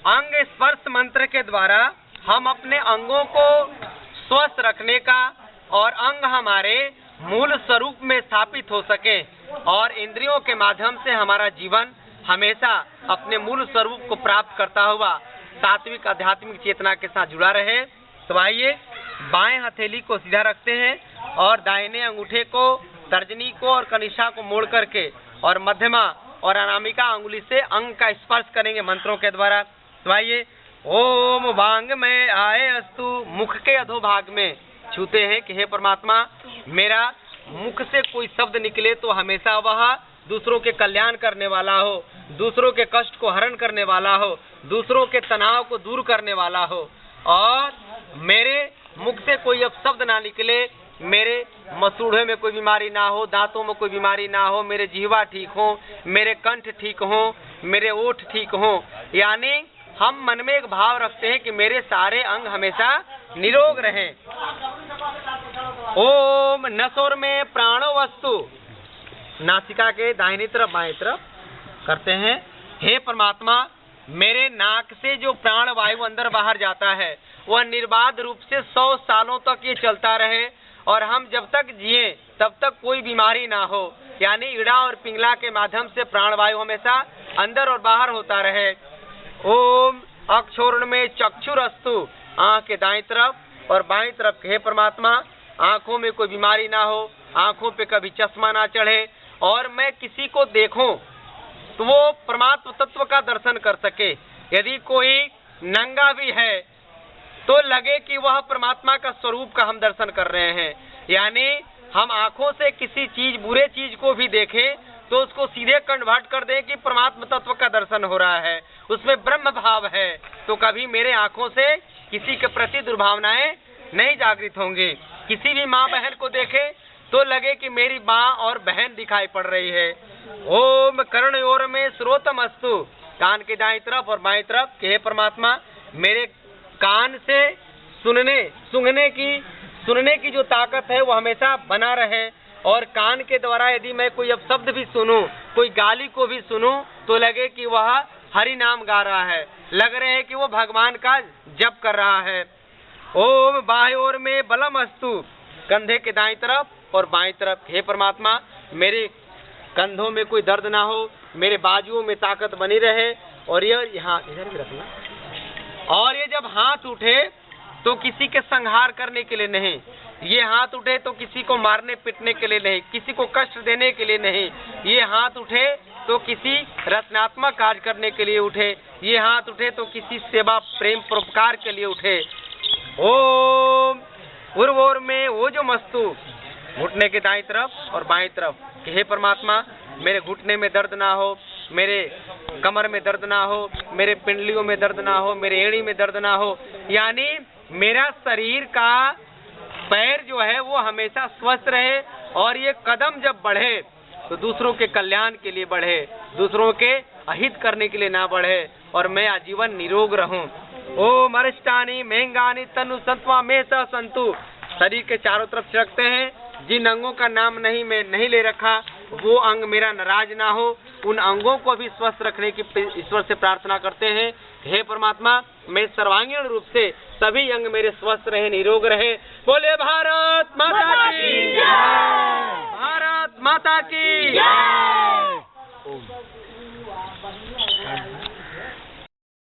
अंग स्पर्श मंत्र के द्वारा हम अपने अंगों को स्वस्थ रखने का और अंग हमारे मूल स्वरूप में स्थापित हो सके और इंद्रियों के माध्यम से हमारा जीवन हमेशा अपने मूल स्वरूप को प्राप्त करता हुआ सात्विक आध्यात्मिक चेतना के साथ जुड़ा रहे। तो आइए बाएं हथेली को सीधा रखते हैं और दाहिने अंगूठे को, तर्जनी को और कनिष्ठा को मोड़ करके और मध्यमा और अनामिका अंगुली से अंग का स्पर्श करेंगे मंत्रों के द्वारा। तो आइए ओम वांग में आए अस्तु, मुख के अधोभाग में छूते हैं कि हे परमात्मा, मेरा मुख से कोई शब्द निकले तो हमेशा वह दूसरों के कल्याण करने वाला हो, दूसरों के कष्ट को हरण करने वाला हो, दूसरों के तनाव को दूर करने वाला हो, और मेरे मुख से कोई अपशब्द ना निकले, मेरे मसूड़े में कोई बीमारी ना हो, दांतों में कोई बीमारी ना हो, मेरे जीवा ठीक हो, मेरे कंठ ठीक हो, मेरे ओठ ठीक हो। यानी हम मन में एक भाव रखते हैं कि मेरे सारे अंग हमेशा निरोग रहें। ओम नसोर में प्राणो वस्तु, नासिका के दाहिनी तरफ बाएं तरफ करते हैं। हे परमात्मा, मेरे नाक से जो प्राण वायु अंदर बाहर जाता है वह निर्बाध रूप से 100 सालों तक ये चलता रहे और हम जब तक जिए तब तक कोई बीमारी ना हो। यानी इड़ा और पिंगला के माध्यम से प्राण वायु हमेशा अंदर और बाहर होता रहे। ओम अक्षोर्ण में चक्षुरस्तु, आंख के दाएं तरफ और बाएं तरफ। हे परमात्मा, आंखों में कोई बीमारी ना हो, आंखों पे कभी चश्मा ना चढ़े और मैं किसी को देखूं तो वो परमात्म तत्व का दर्शन कर सके। यदि कोई नंगा भी है तो लगे कि वह परमात्मा का स्वरूप का हम दर्शन कर रहे हैं। यानी हम आंखों से किसी चीज, बुरे चीज को भी देखें तो उसको सीधे कन्वर्ट कर दें कि परमात्म तत्व का दर्शन हो रहा है, उसमें ब्रह्म भाव है, तो कभी मेरे आंखों से किसी के प्रति दुर्भावनाएं नहीं जागृत होंगी। किसी भी माँ बहन को देखे तो लगे कि मेरी माँ और बहन दिखाई पड़ रही है। ओम कर्णयोर में श्रोतमस्तु, कान के दाईं तरफ और बाईं तरफ। कि हे परमात्मा, मेरे कान से सुनने की जो ताकत है वो हमेशा बना रहे और कान के द्वारा यदि मैं कोई अपशब्द भी सुनूं, कोई गाली को भी सुनूं तो लगे कि वह हरि नाम गा रहा है, लग रहे हैं कि वो भगवान का जप कर रहा है। ओम बाह्योर में बलम अस्तु, कंधे के दाईं तरफ और बाईं तरफ। हे परमात्मा, मेरे कंधों में कोई दर्द ना हो, मेरे बाजुओं में ताकत बनी रहे और ये यहाँ इधर भी रखना। और ये जब हाथ उठे तो किसी के संहार करने के लिए नहीं, ये हाथ उठे तो किसी को मारने पीटने के लिए नहीं, किसी को कष्ट देने के लिए नहीं, ये हाथ उठे तो किसी रचनात्मक कार्य करने के लिए उठे, ये हाथ उठे तो किसी सेवा प्रेम परोपकार के लिए उठे। ओम उर्वोर में वो जो मस्तु, घुटने के दाईं तरफ और बाईं तरफ। कि हे परमात्मा, मेरे घुटने में दर्द ना हो, मेरे कमर में दर्द ना हो, मेरे पिंडलियों में दर्द ना हो, मेरे एड़ी में दर्द ना हो। यानी मेरा शरीर का पैर जो है वो हमेशा स्वस्थ रहे और ये कदम जब बढ़े तो दूसरों के कल्याण के लिए बढ़े, दूसरों के अहित करने के लिए ना बढ़े और मैं आजीवन निरोग रहूं। ओम अरिष्टानी महंगानी तनु संतवा में स संतु। शरीर के चारों तरफ छिड़कते हैं। जिन अंगों का नाम मैं नहीं ले रखा वो अंग मेरा नाराज ना हो, उन अंगों को भी स्वस्थ रखने की ईश्वर से प्रार्थना करते हैं। हे परमात्मा, मैं सर्वांगीण रूप से सभी अंग मेरे स्वस्थ रहे, निरोग रहे। बोले भारत माता की जय, भारत माता की जय।